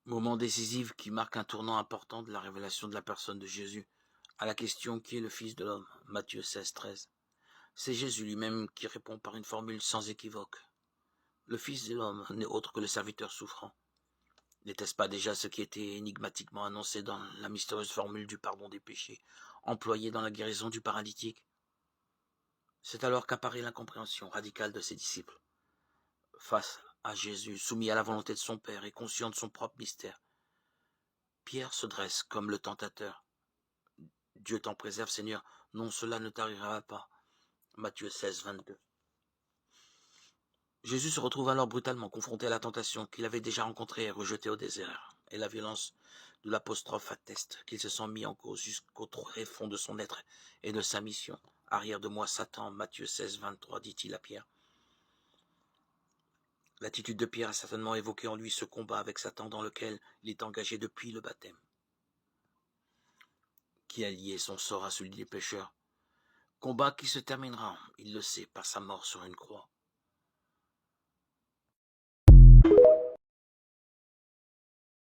Moment décisif qui marque un tournant important de la révélation de la personne de Jésus à la question qui est le Fils de l'homme, Matthieu 16, 13. C'est Jésus lui-même qui répond par une formule sans équivoque. Le Fils de l'homme n'est autre que le serviteur souffrant. N'était-ce pas déjà ce qui était énigmatiquement annoncé dans la mystérieuse formule du pardon des péchés, employée dans la guérison du paralytique? C'est alors qu'apparaît l'incompréhension radicale de ses disciples. Face à Jésus, soumis à la volonté de son Père et conscient de son propre mystère, Pierre se dresse comme le tentateur. Dieu t'en préserve, Seigneur, non, cela ne t'arrivera pas. Matthieu 16, 22. Jésus se retrouve alors brutalement confronté à la tentation qu'il avait déjà rencontrée et rejetée au désert, et la violence de l'apostrophe atteste qu'il se sent mis en cause jusqu'au tréfonds de son être et de sa mission. Arrière de moi, Satan, Matthieu 16, 23, dit-il à Pierre. L'attitude de Pierre a certainement évoqué en lui ce combat avec Satan dans lequel il est engagé depuis le baptême. Qui a lié son sort à celui des pécheurs? Combat qui se terminera, il le sait, par sa mort sur une croix.